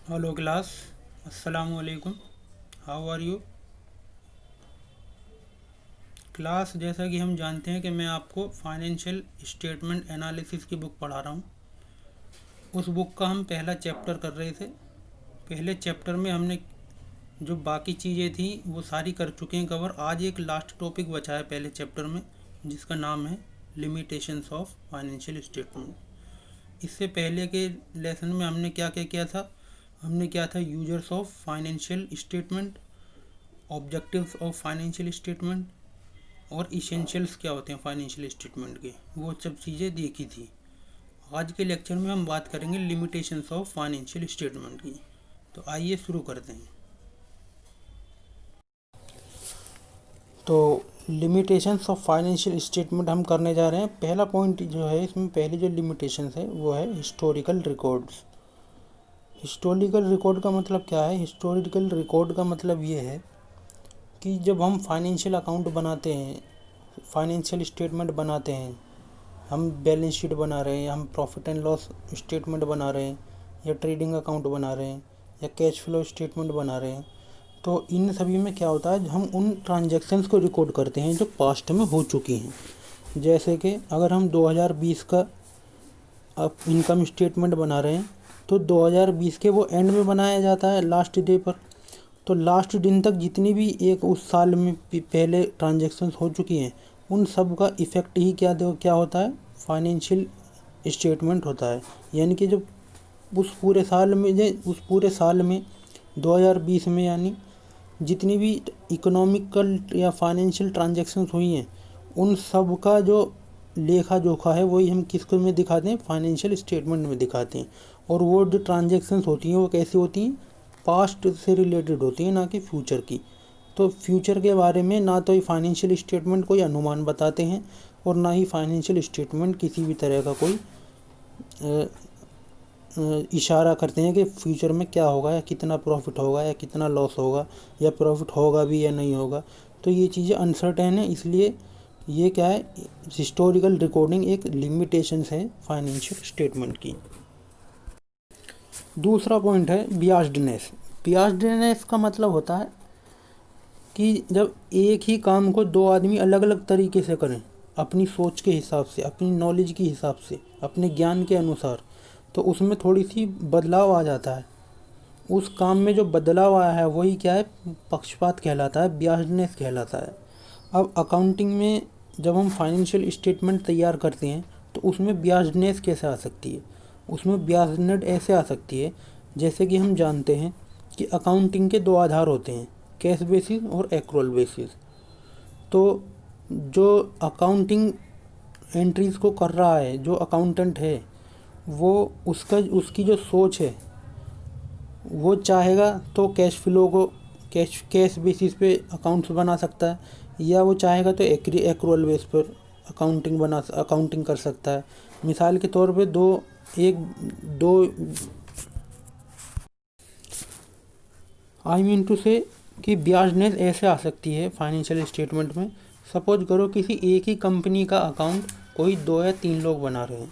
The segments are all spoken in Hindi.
हेलो क्लास, अस्सलाम वालेकुम। How are you class? जैसा कि हम जानते हैं कि मैं आपको फाइनेंशियल स्टेटमेंट एनालिसिस की बुक पढ़ा रहा हूँ। उस बुक का हम पहला चैप्टर कर रहे थे। पहले चैप्टर में हमने जो बाकी चीज़ें थी वो सारी कर चुके हैं कवर। आज एक लास्ट टॉपिक बचा है पहले चैप्टर में, जिसका नाम है लिमिटेशंस ऑफ फाइनेंशियल स्टेटमेंट। इससे पहले के लेसन में हमने क्या क्या किया था? हमने क्या था users of financial statement, objectives of financial statement और इसेंशियल्स क्या होते हैं फाइनेंशियल स्टेटमेंट के, वो सब चीज़ें देखी थी। आज के लेक्चर में हम बात करेंगे लिमिटेशंस ऑफ फाइनेंशियल स्टेटमेंट की। तो आइए शुरू करते हैं। तो लिमिटेशंस ऑफ फाइनेंशियल स्टेटमेंट हम करने जा रहे हैं। पहला पॉइंट जो है इसमें, पहली जो लिमिटेशंस है वो है हिस्टोरिकल रिकॉर्ड्स। हिस्टोरिकल रिकॉर्ड का मतलब क्या है? हिस्टोरिकल रिकॉर्ड का मतलब ये है कि जब हम फाइनेंशियल अकाउंट बनाते हैं, फाइनेंशियल स्टेटमेंट बनाते हैं, हम बैलेंस शीट बना रहे हैं, हम प्रॉफिट एंड लॉस स्टेटमेंट बना रहे हैं, या ट्रेडिंग अकाउंट बना रहे हैं, या कैश फ्लो स्टेटमेंट बना रहे हैं, तो इन सभी में क्या होता है, हम उन ट्रांजैक्शंस को रिकॉर्ड करते हैं जो पास्ट में हो चुकी हैं। जैसे कि अगर हम 2020 का अब इनकम स्टेटमेंट बना रहे हैं, तो 2020 के वो एंड में बनाया जाता है, लास्ट डे पर। तो लास्ट दिन तक जितनी भी एक उस साल में पहले ट्रांजैक्शंस हो चुकी हैं, उन सब का इफ़ेक्ट ही क्या होता है? फाइनेंशियल स्टेटमेंट होता है। यानी कि जब उस पूरे साल में 2020 में, यानी जितनी भी इकोनॉमिकल या फाइनेंशियल ट्रांजैक्शंस हुई हैं, उन सब का जो लेखा जोखा है वही हम किसको में दिखाते हैं? फाइनेंशियल स्टेटमेंट में दिखाते हैं। और वो जो ट्रांजैक्शंस होती हैं वो कैसी होती हैं? पास्ट से रिलेटेड होती हैं, ना कि फ्यूचर की। तो फ्यूचर के बारे में ना तो ये फाइनेंशियल स्टेटमेंट कोई अनुमान बताते हैं, और ना ही फाइनेंशियल स्टेटमेंट किसी भी तरह का कोई इशारा करते हैं कि फ्यूचर में क्या होगा, या कितना प्रॉफिट होगा या कितना लॉस होगा, या प्रॉफिट होगा भी या नहीं होगा। तो ये चीज़ें अनसर्टेन है, इसलिए ये क्या है? हिस्टोरिकल रिकॉर्डिंग एक लिमिटेशंस है फाइनेंशियल स्टेटमेंट की। दूसरा पॉइंट है बियास्डनेस। बियास्डनेस का मतलब होता है कि जब एक ही काम को दो आदमी अलग अलग तरीके से करें, अपनी सोच के हिसाब से, अपनी नॉलेज के हिसाब से, अपने ज्ञान के अनुसार, तो उसमें थोड़ी सी बदलाव आ जाता है। उस काम में जो बदलाव आया है वही क्या है? पक्षपात कहलाता है, बियास्डनेस कहलाता है। अब अकाउंटिंग में जब हम फाइनेंशियल स्टेटमेंट तैयार करते हैं, तो उसमें बियास्डनेस कैसे आ सकती है? उसमें बियास्डनेस ऐसे आ सकती है, जैसे कि हम जानते हैं कि अकाउंटिंग के दो आधार होते हैं, कैश बेसिस और एक्रूअल बेसिस। तो जो अकाउंटिंग एंट्रीज को कर रहा है, जो अकाउंटेंट है, वो उसकी जो सोच है, वो चाहेगा तो कैश फ्लो को कैश बेसिस पे अकाउंट्स बना सकता है, या वो चाहेगा तो एक्रूअल बेस पर अकाउंटिंग कर सकता है। मिसाल के तौर पे दो आई मीन टू से कि ब्याजनेस ऐसे आ सकती है फाइनेंशियल स्टेटमेंट में। सपोज करो किसी एक ही कंपनी का अकाउंट कोई दो या तीन लोग बना रहे हैं,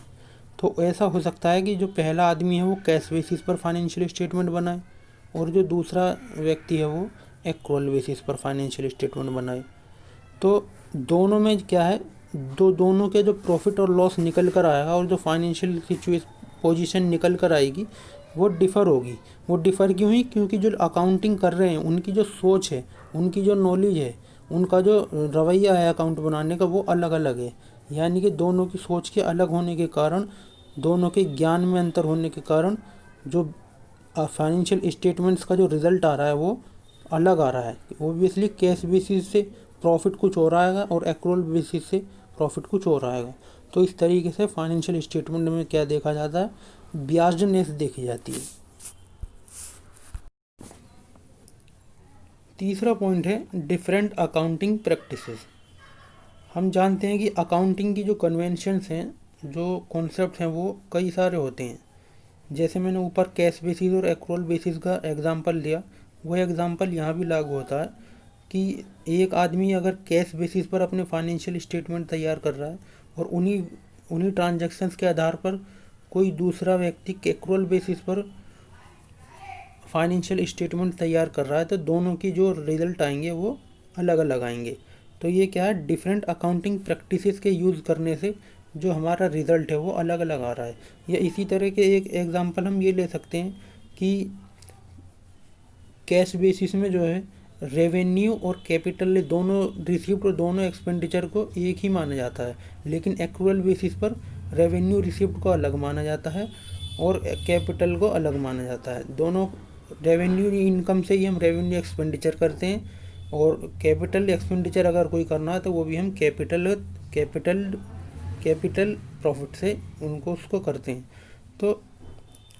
तो ऐसा हो सकता है कि जो पहला आदमी है वो कैश बेसिस पर फाइनेंशियल स्टेटमेंट बनाए, और जो दूसरा व्यक्ति है वो एक्रूअल बेसिस पर फाइनेंशियल स्टेटमेंट बनाए। तो दोनों में क्या है, दोनों के जो प्रॉफिट और लॉस निकल कर आएगा, और जो फाइनेंशियल पोजीशन निकल कर आएगी, वो डिफ़र होगी। वो डिफ़र क्यों हुई? क्योंकि जो अकाउंटिंग कर रहे हैं उनकी जो सोच है, उनकी जो नॉलेज है, उनका जो रवैया है अकाउंट बनाने का, वो अलग अलग है। यानी कि दोनों की सोच के अलग होने के कारण, दोनों के ज्ञान में अंतर होने के कारण, जो फाइनेंशियल स्टेटमेंट्स का जो रिज़ल्ट आ रहा है वो अलग आ रहा है। ओबियसली कैश बेसिस से प्रॉफिट कुछ और आएगा, और एक्रूअल बेसिस से प्रॉफिट कुछ और आएगा। तो इस तरीके से फाइनेंशियल स्टेटमेंट में क्या देखा जाता है? ब्याजनेस देखी जाती है। तीसरा पॉइंट है डिफरेंट अकाउंटिंग प्रैक्टिसेस। हम जानते हैं कि अकाउंटिंग की जो कन्वेंशंस हैं, जो कॉन्सेप्ट हैं, वो कई सारे होते हैं। जैसे मैंने ऊपर कैश बेसिस और एक्रूअल बेसिस का एग्जांपल दिया, वह एग्जांपल यहाँ भी लागू होता है कि एक आदमी अगर कैश बेसिस पर अपने फाइनेंशियल स्टेटमेंट तैयार कर रहा है, और उन्हीं उन्हीं ट्रांजैक्शंस के आधार पर कोई दूसरा व्यक्ति एक्रूअल बेसिस पर फाइनेंशियल स्टेटमेंट तैयार कर रहा है, तो दोनों की जो रिजल्ट आएंगे वो अलग अलग आएंगे। तो ये क्या है, डिफरेंट अकाउंटिंग प्रैक्टिसेस के यूज़ करने से जो हमारा रिज़ल्ट है वो अलग अलग आ रहा है। या इसी तरह के एक एग्जांपल हम ये ले सकते हैं कि कैश बेसिस में जो है रेवेन्यू और कैपिटल दोनों रिसिप्ट और दोनों एक्सपेंडिचर को एक ही माना जाता है, लेकिन एक्रूअल बेसिस पर रेवेन्यू रिसिप्ट को अलग माना जाता है और कैपिटल को अलग माना जाता है। दोनों रेवेन्यू इनकम से ही हम रेवेन्यू एक्सपेंडिचर करते हैं, और कैपिटल एक्सपेंडिचर अगर कोई करना है तो वो भी हम कैपिटल प्रॉफिट से उसको करते हैं। तो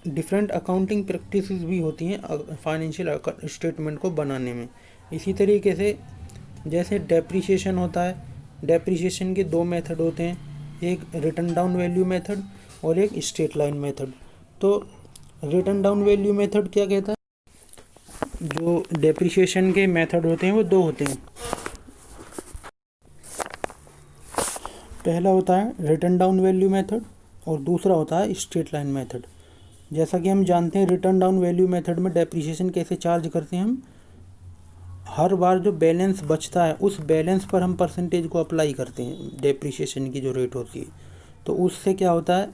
डिफरेंट अकाउंटिंग प्रैक्टिसेस भी होती हैं फाइनेंशियल स्टेटमेंट को बनाने में। इसी तरीके से जैसे डेप्रिसिएशन होता है, डेप्रिसिएशन के दो मेथड होते हैं, एक रिटन डाउन वैल्यू मेथड और एक स्ट्रेट लाइन मेथड। तो रिटन डाउन वैल्यू मेथड क्या कहता है, जो डेप्रिसिएशन के मेथड होते हैं वो दो होते हैं। पहला होता है रिटन डाउन वैल्यू मेथड और दूसरा होता है स्ट्रेट लाइन मेथड। जैसा कि हम जानते हैं, रिटर्न डाउन वैल्यू मेथड में डेप्रिसिएशन कैसे चार्ज करते हैं, हम हर बार जो बैलेंस बचता है उस बैलेंस पर हम परसेंटेज को अप्लाई करते हैं, डेप्रिसिएशन की जो रेट होती है। तो उससे क्या होता है,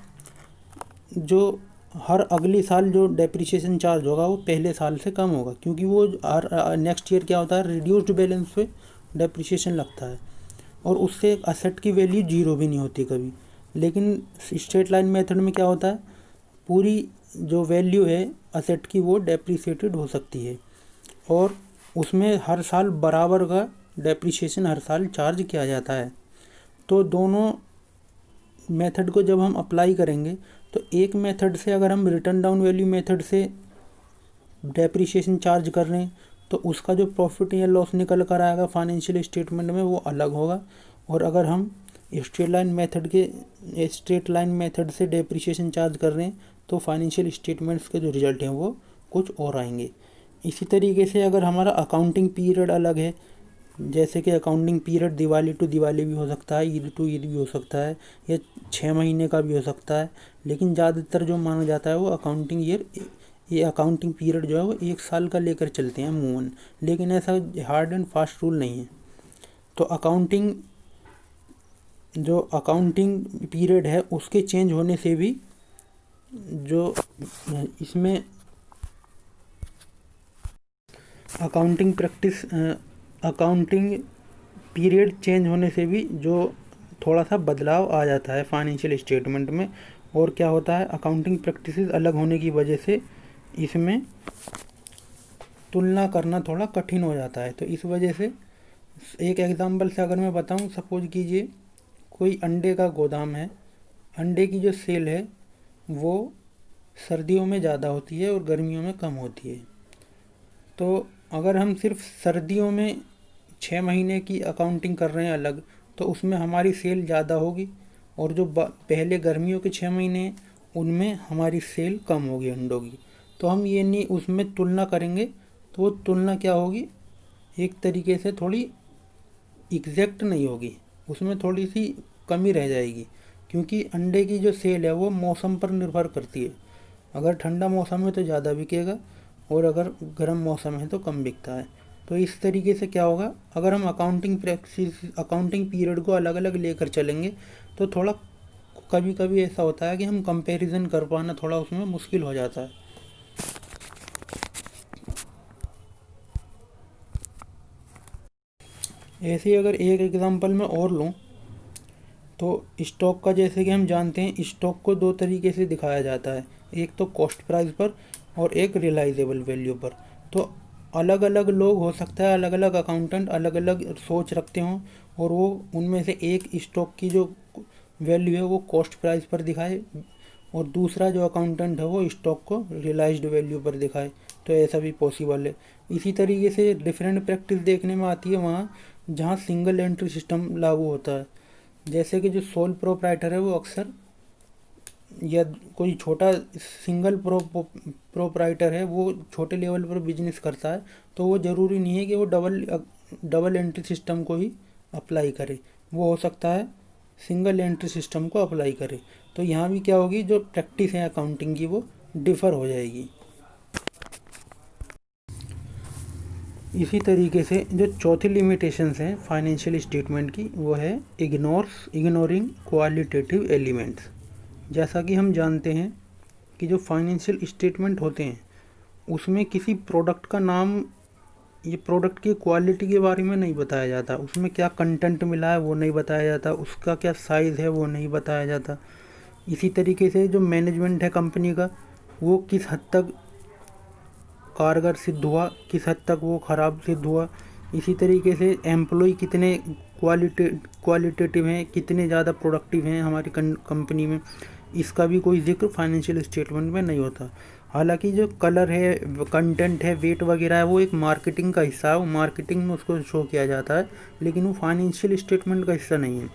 जो हर अगली साल जो डेप्रिसिएशन चार्ज होगा वो पहले साल से कम होगा, क्योंकि वो हर नेक्स्ट ईयर क्या होता है, रिड्यूस्ड बैलेंस पे डेप्रिसिएशन लगता है और उससे एक असेट की वैल्यू जीरो भी नहीं होती कभी। लेकिन स्ट्रेट लाइन मेथड में क्या होता है, पूरी जो वैल्यू है असेट की वो डेप्रिसिएटेड हो सकती है और उसमें हर साल बराबर का डेप्रिसिएशन हर साल चार्ज किया जाता है। तो दोनों मेथड को जब हम अप्लाई करेंगे, तो एक मेथड से अगर हम रिटर्न डाउन वैल्यू मेथड से डेप्रिसिएशन चार्ज कर रहे हैं तो उसका जो प्रॉफिट या लॉस निकल कर आएगा फाइनेंशियल स्टेटमेंट में वो अलग होगा, और अगर हम स्ट्रेट लाइन मेथड से डेप्रिसिएशन चार्ज कर रहे हैं तो फाइनेंशियल स्टेटमेंट्स के जो रिजल्ट हैं वो कुछ और आएंगे। इसी तरीके से अगर हमारा अकाउंटिंग पीरियड अलग है, जैसे कि accounting period Diwali to Diwali भी हो सकता है, ईद टू ईद भी हो सकता है, या 6 महीने का भी हो सकता है, लेकिन ज़्यादातर जो माना जाता है वो अकाउंटिंग ईयर, ये अकाउंटिंग पीरियड जो है वो 1 साल का लेकर चलते हैं अमूमन, लेकिन ऐसा हार्ड एंड फास्ट रूल नहीं है। तो अकाउंटिंग पीरियड है उसके चेंज होने से भी जो इसमें अकाउंटिंग पीरियड चेंज होने से भी जो थोड़ा सा बदलाव आ जाता है फाइनेंशियल स्टेटमेंट में। और क्या होता है, अकाउंटिंग प्रैक्टिसेस अलग होने की वजह से इसमें तुलना करना थोड़ा कठिन हो जाता है। तो इस वजह से एक एग्जांपल से अगर मैं बताऊं, सपोज कीजिए कोई अंडे का गोदाम है, अंडे की जो सेल है वो सर्दियों में ज़्यादा होती है और गर्मियों में कम होती है। तो अगर हम सिर्फ सर्दियों में 6 महीने की अकाउंटिंग कर रहे हैं अलग, तो उसमें हमारी सेल ज़्यादा होगी, और जो पहले गर्मियों के 6 महीने हैं उनमें हमारी सेल कम होगी अंडों की। तो हम ये नहीं उसमें तुलना करेंगे, तो वो तुलना क्या होगी, एक तरीके से थोड़ी एग्जैक्ट नहीं होगी, उसमें थोड़ी सी कमी रह जाएगी, क्योंकि अंडे की जो सेल है वो मौसम पर निर्भर करती है। अगर ठंडा मौसम है तो ज़्यादा बिकेगा और अगर गर्म मौसम है तो कम बिकता है। तो इस तरीके से क्या होगा, अगर हम अकाउंटिंग पीरियड को अलग अलग लेकर चलेंगे तो थोड़ा कभी कभी ऐसा होता है कि हम कंपैरिजन कर पाना थोड़ा उसमें मुश्किल हो जाता है। ऐसे ही अगर एक एग्जांपल में और लूँ तो स्टॉक का, जैसे कि हम जानते हैं स्टॉक को दो तरीके से दिखाया जाता है, एक तो कॉस्ट प्राइस पर और एक रियलाइजेबल वैल्यू पर। तो अलग अलग लोग हो सकता है, अलग अलग अकाउंटेंट अलग अलग सोच रखते हों और वो उनमें से एक स्टॉक की जो वैल्यू है वो कॉस्ट प्राइस पर दिखाए और दूसरा जो अकाउंटेंट है वो स्टॉक को रियलाइज्ड वैल्यू पर दिखाए। तो ऐसा भी पॉसिबल है। इसी तरीके से डिफरेंट प्रैक्टिस देखने में आती है वहाँ जहाँ सिंगल एंट्री सिस्टम लागू होता है। जैसे कि जो सोल प्रोप्राइटर है वो अक्सर, या कोई छोटा सिंगल प्रोप्राइटर है वो छोटे लेवल पर बिजनेस करता है, तो वो ज़रूरी नहीं है कि वो डबल एंट्री सिस्टम को ही अप्लाई करे, वो हो सकता है सिंगल एंट्री सिस्टम को अप्लाई करे। तो यहाँ भी क्या होगी, जो प्रैक्टिस है अकाउंटिंग की वो डिफ़र हो जाएगी। इसी तरीके से जो चौथी लिमिटेशंस हैं फाइनेंशियल स्टेटमेंट की, वो है इग्नोरिंग क्वालिटेटिव एलिमेंट्स। जैसा कि हम जानते हैं कि जो फाइनेंशियल स्टेटमेंट होते हैं उसमें किसी प्रोडक्ट का नाम, ये प्रोडक्ट की क्वालिटी के बारे में नहीं बताया जाता, उसमें क्या कंटेंट मिला है वो नहीं बताया जाता, उसका क्या साइज़ है वो नहीं बताया जाता। इसी तरीके से जो मैनेजमेंट है कंपनी का, वो किस हद तक कारगर सिद्ध हुआ, किस हद तक वो ख़राब सिद्ध हुआ। इसी तरीके से एम्प्लॉय कितने क्वालिटेटिव हैं, कितने ज़्यादा प्रोडक्टिव हैं हमारी कंपनी में, इसका भी कोई जिक्र फाइनेंशियल स्टेटमेंट में नहीं होता। हालांकि जो कलर है, कंटेंट है, वेट वगैरह है, वो एक मार्केटिंग का हिस्सा है, वो मार्केटिंग में उसको शो किया जाता है, लेकिन वो फाइनेंशियल स्टेटमेंट का हिस्सा नहीं है।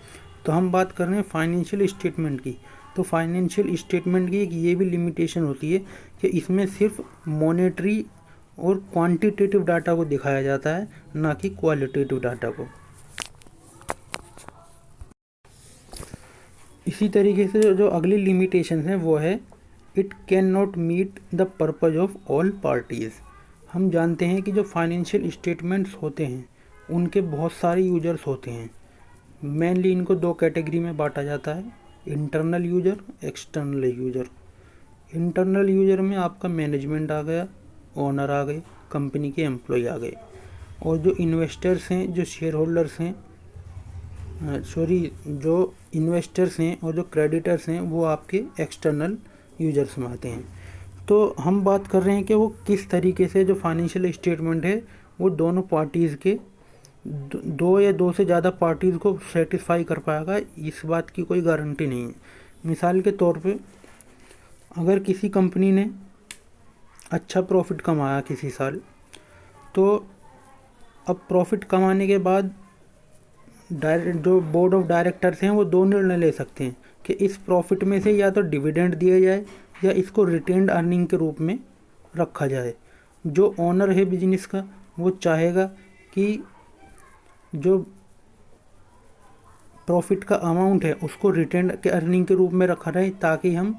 तो हम बात कर रहे हैं फाइनेंशियल स्टेटमेंट की। तो फाइनेंशियल स्टेटमेंट की एक ये भी लिमिटेशन होती है कि इसमें सिर्फ मॉनेटरी और क्वांटिटेटिव डाटा को दिखाया जाता है, ना कि क्वालिटेटिव डाटा को। इसी तरीके से जो अगली लिमिटेशन है वो है it can not meet the purpose of all parties. हम जानते हैं कि जो फाइनेंशियल स्टेटमेंट्स होते हैं उनके बहुत सारे यूजर्स होते हैं। मेनली इनको दो कैटेगरी में बांटा जाता है, internal user, external user. Internal user में आपका मैनेजमेंट आ गया, ओनर आ गए, कंपनी के एम्प्लॉय आ गए। और जो इन्वेस्टर्स हैं, जो शेयर होल्डर्स हैं, जो इन्वेस्टर्स हैं और जो क्रेडिटर्स हैं, वो आपके एक्सटर्नल यूजर्स में आते हैं। तो हम बात कर रहे हैं कि वो किस तरीके से जो फाइनेंशियल स्टेटमेंट है वो दोनों पार्टीज़ के, दो या दो से ज़्यादा पार्टीज़ को सेटिस्फाई कर पाएगा, इस बात की कोई गारंटी नहीं है। मिसाल के तौर पे अगर किसी कंपनी ने अच्छा प्रॉफिट कमाया किसी साल, तो अब प्रॉफिट कमाने के बाद जो बोर्ड ऑफ डायरेक्टर्स हैं वो दो निर्णय ले सकते हैं कि इस प्रॉफिट में से या तो डिविडेंड दिया जाए या इसको रिटेन्ड अर्निंग के रूप में रखा जाए। जो ओनर है बिजनेस का, वो चाहेगा कि जो प्रॉफिट का अमाउंट है उसको रिटेन्ड के अर्निंग के रूप में रखा रहे, ताकि हम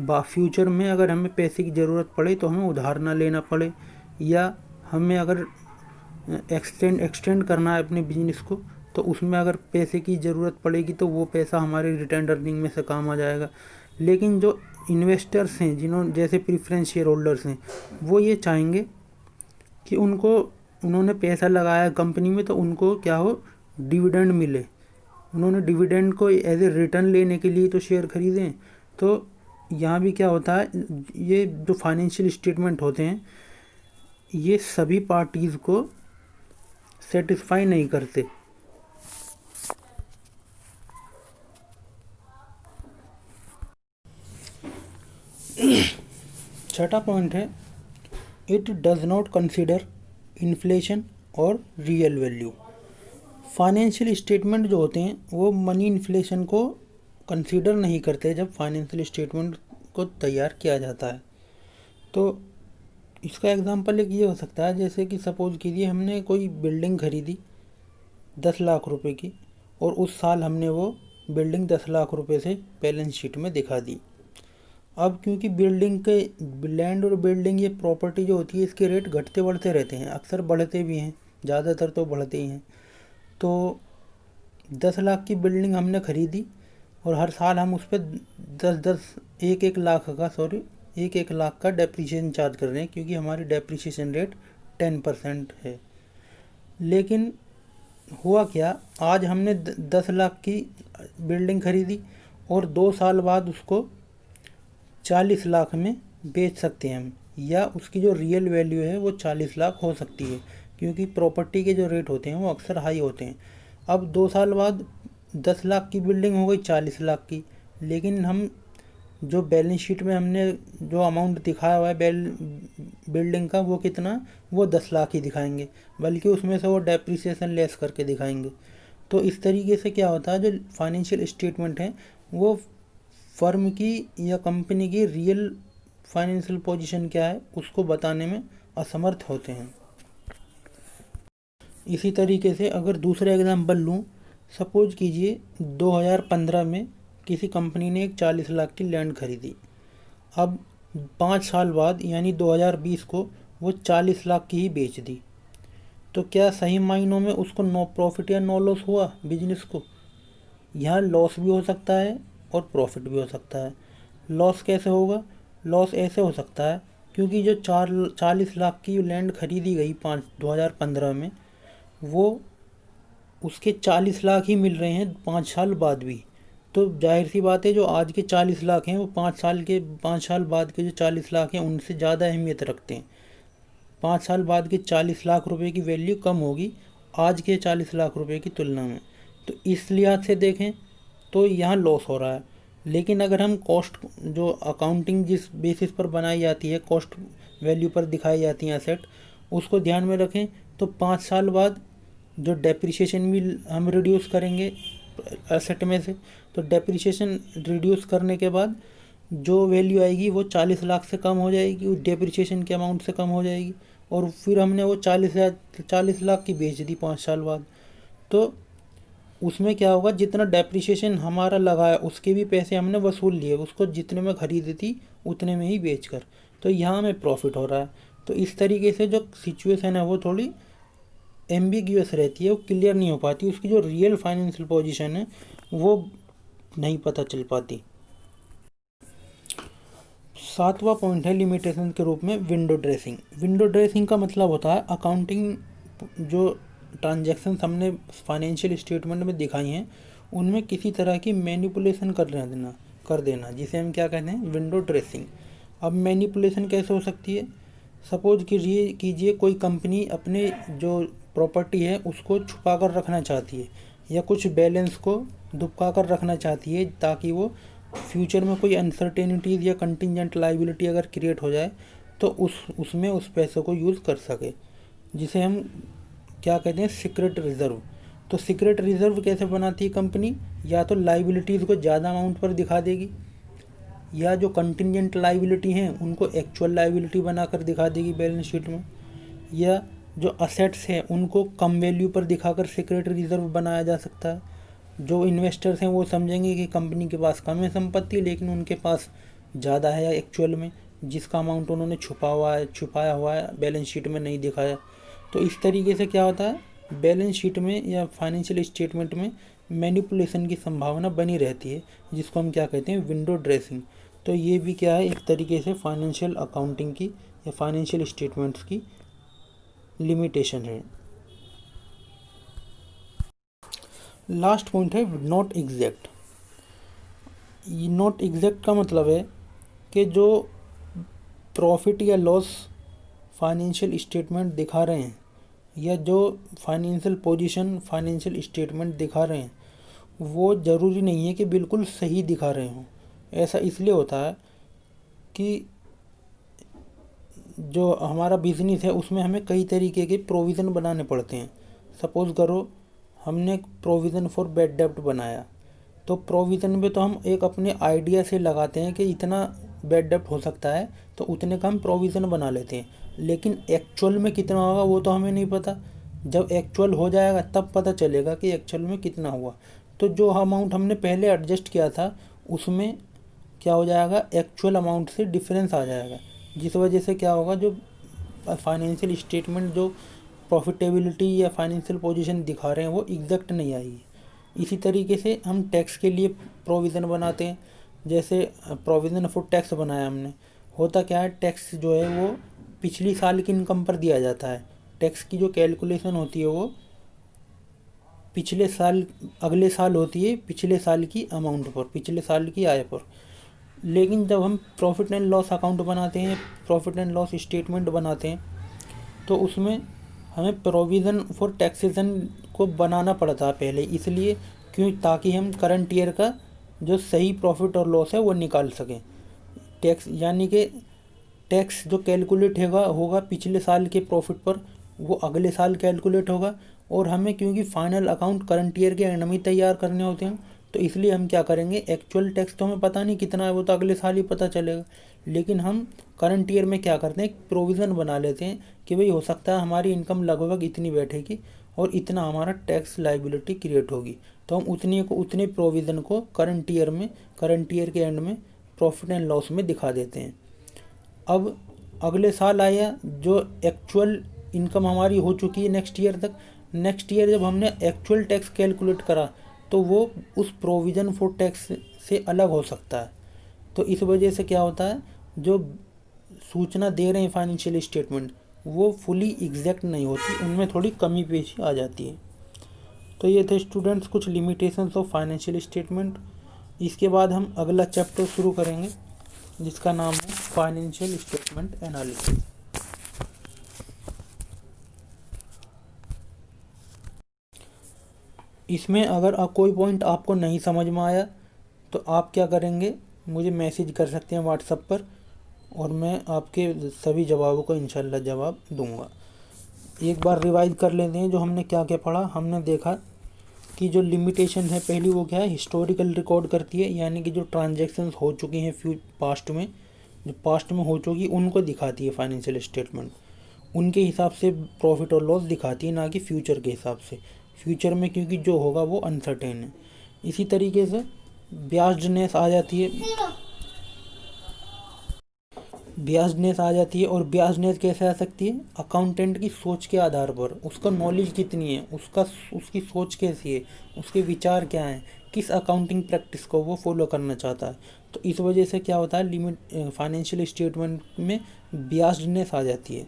फ्यूचर में अगर हमें पैसे की ज़रूरत पड़े तो हमें उधार ना लेना पड़े, या हमें अगर एक्सटेंड करना है अपने बिजनेस को तो उसमें अगर पैसे की ज़रूरत पड़ेगी तो वो पैसा हमारे रिटेन्ड अर्निंग में से काम आ जाएगा। लेकिन जो इन्वेस्टर्स हैं, जैसे प्रीफरेंस शेयर होल्डर्स हैं, वो ये चाहेंगे कि उन्होंने पैसा लगाया कंपनी में तो उनको क्या हो, डिविडेंड मिले। उन्होंने डिविडेंड को एज ए रिटर्न लेने के लिए तो शेयर खरीदें। तो यहाँ भी क्या होता है, ये जो फाइनेंशियल स्टेटमेंट होते हैं ये सभी पार्टीज़ को सेटिस्फाई नहीं करते। छठा पॉइंट है it does not consider inflation और रियल वैल्यू। फाइनेंशियल स्टेटमेंट जो होते हैं वो मनी इन्फ्लेशन को कंसीडर नहीं करते जब फाइनेंशियल स्टेटमेंट को तैयार किया जाता है। तो इसका एग्जांपल एक ये हो सकता है, जैसे कि सपोज़ कीजिए हमने कोई बिल्डिंग खरीदी 10 लाख रुपए की, और उस साल हमने वो बिल्डिंग 10 लाख रुपए से बैलेंस शीट में दिखा दी। अब क्योंकि बिल्डिंग के लैंड और बिल्डिंग, ये प्रॉपर्टी जो होती है, इसके रेट घटते बढ़ते रहते हैं, अक्सर बढ़ते भी हैं, ज़्यादातर तो बढ़ते ही हैं। तो 10 लाख की बिल्डिंग हमने खरीदी और हर साल हम उस पर 1 लाख का डेप्रिसिएशन चार्ज कर रहे हैं, क्योंकि हमारी डेप्रिसिएशन रेट 10% है। लेकिन हुआ क्या, आज हमने 10 लाख की बिल्डिंग खरीदी और 2 साल बाद उसको 40 लाख में बेच सकते हैं हम, या उसकी जो रियल वैल्यू है वो 40 लाख हो सकती है, क्योंकि प्रॉपर्टी के जो रेट होते हैं वो अक्सर हाई होते हैं। अब 2 साल बाद 10 लाख की बिल्डिंग हो गई 40 लाख की, लेकिन हम जो बैलेंस शीट में हमने जो अमाउंट दिखाया हुआ है बिल्डिंग का, वो कितना, वो 10 लाख ही दिखाएंगे, बल्कि उसमें से वो डेप्रिसिएशन लेस करके दिखाएंगे। तो इस तरीके से क्या होता है, जो फाइनेंशियल स्टेटमेंट है वो फर्म की या कंपनी की रियल फाइनेंशियल पोजीशन क्या है उसको बताने में असमर्थ होते हैं। इसी तरीके से अगर दूसरा एग्जांपल लूँ, सपोज कीजिए 2015 में किसी कंपनी ने एक 40 लाख की लैंड खरीदी। अब 5 साल बाद यानी 2020 को वो 40 लाख की ही बेच दी। तो क्या सही मायनों में उसको नो प्रॉफिट या नो लॉस हुआ बिजनेस को? यहाँ लॉस भी हो सकता है और प्रॉफिट भी हो सकता है। लॉस कैसे होगा? लॉस ऐसे हो सकता है क्योंकि जो 40 लाख की लैंड खरीदी गई 2015 में, वो उसके 40 लाख ही मिल रहे हैं 5 साल बाद भी। तो जाहिर सी बात है जो आज के 40 लाख हैं वो 5 साल बाद के जो 40 लाख हैं उनसे ज़्यादा अहमियत रखते हैं। 5 साल बाद के 40 लाख रुपए की वैल्यू कम होगी आज के 40 लाख रुपए की तुलना में। तो इस लिहाज से देखें तो यहाँ लॉस हो रहा है। लेकिन अगर हम कॉस्ट, जो अकाउंटिंग जिस बेसिस पर बनाई जाती है, कॉस्ट वैल्यू पर दिखाई जाती हैं एसेट, उसको ध्यान में रखें तो 5 साल बाद जो डेप्रिसिएशन भी हम रिड्यूस करेंगे एसेट में से, तो डेप्रिसिएशन रिड्यूस करने के बाद जो वैल्यू आएगी वो 40 लाख से कम हो जाएगी, उस डेप्रिसिएशन के अमाउंट से कम हो जाएगी। और फिर हमने वो 40 लाख की बेच दी 5 साल बाद, तो उसमें क्या होगा, जितना डेप्रिसिएशन हमारा लगा है उसके भी पैसे हमने वसूल लिए, उसको जितने में खरीदी थी उतने में ही बेचकर। तो यहाँ हमें प्रॉफिट हो रहा है। तो इस तरीके से जो सिचुएशन है वो थोड़ी एम्बिग्यूअस रहती है, वो क्लियर नहीं हो पाती, उसकी जो रियल फाइनेंशियल पोजीशन है वो नहीं पता चल पाती। 7वां पॉइंट है लिमिटेशन के रूप में विंडो ड्रेसिंग। विंडो ड्रेसिंग का मतलब होता है अकाउंटिंग जो ट्रांजैक्शन हमने फाइनेंशियल स्टेटमेंट में दिखाई हैं उनमें किसी तरह की मैनिपुलेशन कर देना जिसे हम क्या कहते हैं, विंडो ड्रेसिंग। अब मैनिपुलेशन कैसे हो सकती है? सपोज कीजिए कोई कंपनी अपने जो प्रॉपर्टी है उसको छुपा कर रखना चाहती है या कुछ बैलेंस को दुबका कर रखना चाहती है ताकि वो फ्यूचर में कोई अनसर्टेनिटीज़ या कंटिजेंट लाइबिलिटी अगर क्रिएट हो जाए तो उसमें उस पैसे को यूज़ कर सके, जिसे हम क्या कहते हैं, सीक्रेट रिज़र्व। तो सीक्रेट रिज़र्व कैसे बनाती है कंपनी? या तो लाइबिलिटीज़ को ज़्यादा अमाउंट पर दिखा देगी, या जो कंटिजेंट लाइबिलिटी हैं उनको एक्चुअल लाइबिलिटी बनाकर दिखा देगी बैलेंस शीट में, या जो असेट्स हैं उनको कम वैल्यू पर दिखाकर सीक्रेट रिज़र्व बनाया जा सकता है। जो इन्वेस्टर्स हैं वो समझेंगे कि कंपनी के पास कम है संपत्ति लेकिन उनके पास ज़्यादा है एक्चुअल में, जिसका अमाउंट उन्होंने छुपाया हुआ है बैलेंस शीट में नहीं दिखाया। तो इस तरीके से क्या होता है, बैलेंस शीट में या फाइनेंशियल स्टेटमेंट में मैनिपुलेशन की संभावना बनी रहती है, जिसको हम क्या कहते हैं, विंडो ड्रेसिंग। तो ये भी क्या है, एक तरीके से फाइनेंशियल अकाउंटिंग की या फाइनेंशियल स्टेटमेंट्स की लिमिटेशन है। लास्ट पॉइंट है नॉट एग्जैक्ट। नॉट एग्जैक्ट का मतलब है कि जो प्रॉफिट या लॉस फाइनेंशियल स्टेटमेंट दिखा रहे हैं या जो फाइनेंशियल पोजीशन फाइनेंशियल स्टेटमेंट दिखा रहे हैं वो ज़रूरी नहीं है कि बिल्कुल सही दिखा रहे हों। ऐसा इसलिए होता है कि जो हमारा बिजनेस है उसमें हमें कई तरीके के प्रोविज़न बनाने पड़ते हैं। सपोज़ करो हमने प्रोविज़न फॉर बैड डेब्ट बनाया, तो प्रोविज़न में तो हम एक अपने आइडिया से लगाते हैं कि इतना बैड डेब्ट हो सकता है तो उतने का हम प्रोविज़न बना लेते हैं, लेकिन एक्चुअल में कितना होगा वो तो हमें नहीं पता। जब एक्चुअल हो जाएगा तब पता चलेगा कि एक्चुअल में कितना हुआ। तो जो अमाउंट हमने पहले एडजस्ट किया था उसमें क्या हो जाएगा, एक्चुअल अमाउंट से डिफरेंस आ जाएगा, जिस वजह से क्या होगा, जो फाइनेंशियल स्टेटमेंट जो प्रॉफिटेबिलिटी या फाइनेंशियल पोजीशन दिखा रहे हैं वो एग्जैक्ट नहीं आएगी। इसी तरीके से हम टैक्स के लिए प्रोविज़न बनाते हैं, जैसे प्रोविज़न फॉर टैक्स बनाया हमने। होता क्या है, टैक्स जो है वो पिछली साल की इनकम पर दिया जाता है। टैक्स की जो कैलकुलेशन होती है वो पिछले साल, अगले साल होती है पिछले साल की अमाउंट पर, पिछले साल की आय पर। लेकिन जब हम प्रॉफिट एंड लॉस अकाउंट बनाते हैं, प्रॉफिट एंड लॉस स्टेटमेंट बनाते हैं, तो उसमें हमें प्रोविज़न फॉर टैक्सेशन को बनाना पड़ता है पहले, इसलिए ताकि हम करंट ईयर का जो सही प्रॉफिट और लॉस है वो निकाल सकें। टैक्स यानी कि टैक्स जो कैलकुलेट होगा पिछले साल के प्रॉफिट पर वो अगले साल कैलकुलेट होगा, और हमें क्योंकि फाइनल अकाउंट करंट ईयर के एंड में तैयार करने होते हैं तो इसलिए हम क्या करेंगे, एक्चुअल टैक्स तो हमें पता नहीं कितना है, वो तो अगले साल ही पता चलेगा, लेकिन हम करंट ईयर में क्या करते हैं, प्रोविज़न बना लेते हैं कि भाई हो सकता है हमारी इनकम लगभग इतनी बैठेगी और इतना हमारा टैक्स लाइबिलिटी क्रिएट होगी, तो हम उतने प्रोविज़न को करंट ईयर के एंड में प्रॉफिट एंड लॉस में दिखा देते हैं। अब अगले साल आया, जो एक्चुअल इनकम हमारी हो चुकी है नेक्स्ट ईयर तक। नेक्स्ट ईयर जब हमने एक्चुअल टैक्स कैलकुलेट करा तो वो उस प्रोविज़न फॉर टैक्स से अलग हो सकता है। तो इस वजह से क्या होता है, जो सूचना दे रहे हैं फाइनेंशियल स्टेटमेंट वो फुली एग्जैक्ट नहीं होती, उनमें थोड़ी कमी पेशी आ जाती है। तो ये थे स्टूडेंट्स कुछ लिमिटेशंस ऑफ फाइनेंशियल स्टेटमेंट। इसके बाद हम अगला चैप्टर शुरू करेंगे जिसका नाम है फाइनेंशियल स्टेटमेंट एनालिसिस। इसमें अगर कोई पॉइंट आपको नहीं समझ में आया तो आप क्या करेंगे, मुझे मैसेज कर सकते हैं व्हाट्सएप पर और मैं आपके सभी जवाबों को इंशाल्लाह जवाब दूंगा। एक बार रिवाइज कर लेते हैं जो हमने क्या क्या पढ़ा। हमने देखा कि जो लिमिटेशन है पहली वो क्या है, हिस्टोरिकल रिकॉर्ड करती है, यानी कि जो ट्रांजैक्शंस हो चुकी हैं पास्ट में, जो पास्ट में हो चुकी उनको दिखाती है फाइनेंशियल स्टेटमेंट। उनके हिसाब से प्रॉफिट और लॉस दिखाती है, ना कि फ्यूचर के हिसाब से। फ्यूचर में क्योंकि जो होगा वो अनसर्टेन है। इसी तरीके से ब्याजनेस आ जाती है, ब्याजनेस आ जाती है। और ब्याजनेस कैसे आ सकती है, अकाउंटेंट की सोच के आधार पर, उसका नॉलेज कितनी है, उसकी सोच कैसी है, उसके विचार क्या हैं, किस अकाउंटिंग प्रैक्टिस को वो फॉलो करना चाहता है। तो इस वजह से क्या होता है, लिमिट फाइनेंशियल स्टेटमेंट में ब्याजनेस आ जाती है।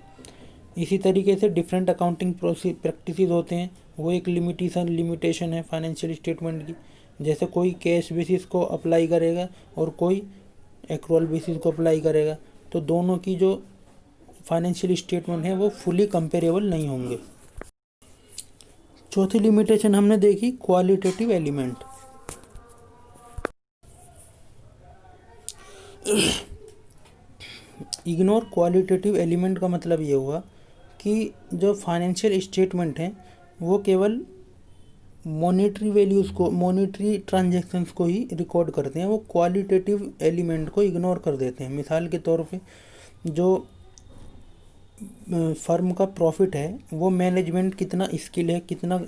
इसी तरीके से डिफरेंट अकाउंटिंग प्रैक्टिसेस होते हैं, वो एक लिमिटेशन है फाइनेंशियल स्टेटमेंट की। जैसे कोई कैश बेसिस को अप्लाई करेगा और कोई एक्रूअल बेसिस को अप्लाई करेगा, तो दोनों की जो फाइनेंशियल स्टेटमेंट है वो फुली कंपेरेबल नहीं होंगे। चौथी लिमिटेशन हमने देखी qualitative element. Ignore qualitative element का मतलब ये हुआ कि जो फाइनेंशियल स्टेटमेंट है वो केवल मॉनेटरी वैल्यूज़ को, मॉनेटरी ट्रांजैक्शंस को ही रिकॉर्ड करते हैं, वो क्वालिटेटिव एलिमेंट को इग्नोर कर देते हैं। मिसाल के तौर पे जो फर्म का प्रॉफिट है वो मैनेजमेंट कितना स्किल है, कितना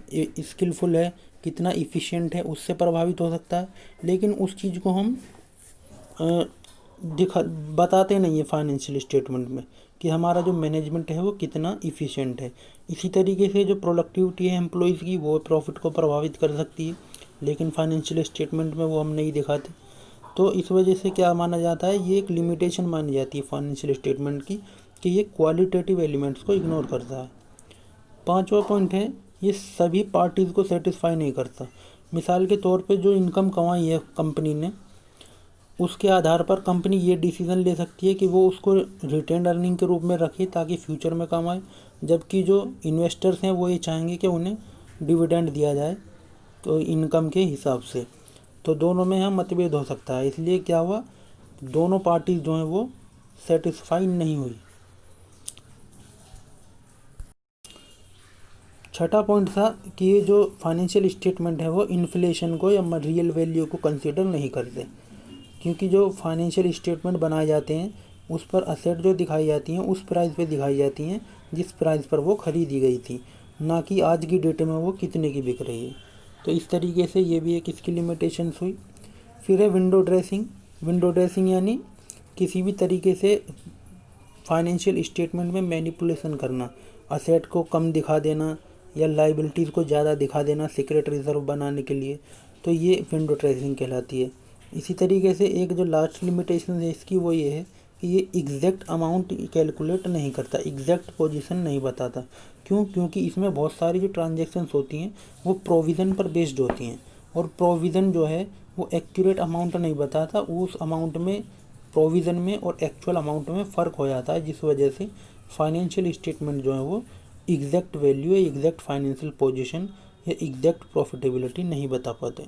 स्किलफुल है, कितना इफ़िशिएंट है, उससे प्रभावित हो सकता है। लेकिन उस चीज़ को हम बताते नहीं है फाइनेंशियल स्टेटमेंट में कि हमारा जो मैनेजमेंट है वो कितना इफ़िशिएंट है। इसी तरीके से जो प्रोडक्टिविटी है एम्प्लॉयज़ की वो प्रॉफिट को प्रभावित कर सकती है, लेकिन फाइनेंशियल स्टेटमेंट में वो हम नहीं दिखाते। तो इस वजह से क्या माना जाता है, ये एक लिमिटेशन मानी जाती है फाइनेंशियल स्टेटमेंट की कि ये क्वालिटेटिव एलिमेंट्स को इग्नोर करता है। पांचवा पॉइंट है, ये सभी पार्टीज़ को सेटिस्फाई नहीं करता। मिसाल के तौर पे जो इनकम कमाई है कंपनी ने, उसके आधार पर कंपनी ये डिसीज़न ले सकती है कि वो उसको रिटेन अर्निंग के रूप में रखे ताकि फ्यूचर में काम आए, जबकि जो इन्वेस्टर्स हैं वो ये चाहेंगे कि उन्हें डिविडेंड दिया जाए तो इनकम के हिसाब से। तो दोनों में यहाँ मतभेद हो सकता है, इसलिए क्या हुआ, दोनों पार्टीज जो हैं वो सेटिस्फाई नहीं हुई। छठा पॉइंट था कि ये जो फाइनेंशियल स्टेटमेंट है वो इन्फ्लेशन को या रियल वैल्यू को कंसीडर नहीं करते, क्योंकि जो फाइनेंशियल स्टेटमेंट बनाए जाते हैं उस पर असेट जो दिखाई जाती हैं उस प्राइस पे दिखाई जाती हैं जिस प्राइस पर वो खरीदी गई थी, ना कि आज की डेट में वो कितने की बिक रही है। तो इस तरीके से ये भी एक इसकी लिमिटेशंस हुई। फिर है विंडो ड्रेसिंग। विंडो ड्रेसिंग यानी किसी भी तरीके से फाइनेंशियल स्टेटमेंट में मैनिपुलेशन करना, असेट को कम दिखा देना या लाइबिलिटीज़ को ज़्यादा दिखा देना सीक्रेट रिजर्व बनाने के लिए, तो ये विंडो ड्रेसिंग कहलाती है। इसी तरीके से एक जो लास्ट लिमिटेशन है इसकी वो ये है कि ये एग्जैक्ट अमाउंट कैलकुलेट नहीं करता, एग्जैक्ट पोजीशन नहीं बताता। क्यों? क्योंकि इसमें बहुत सारी जो ट्रांजैक्शंस होती हैं वो प्रोविज़न पर बेस्ड होती हैं, और प्रोविज़न जो है वो एक्यूरेट अमाउंट नहीं बताता, उस अमाउंट में प्रोविज़न में और एक्चुअल अमाउंट में फ़र्क हो जाता है, जिस वजह से फाइनेंशियल स्टेटमेंट जो है वो एग्जैक्ट वैल्यू या एग्जैक्ट फाइनेंशियल पोजीशन या एग्जैक्ट प्रॉफिटेबिलिटी नहीं बता पाते।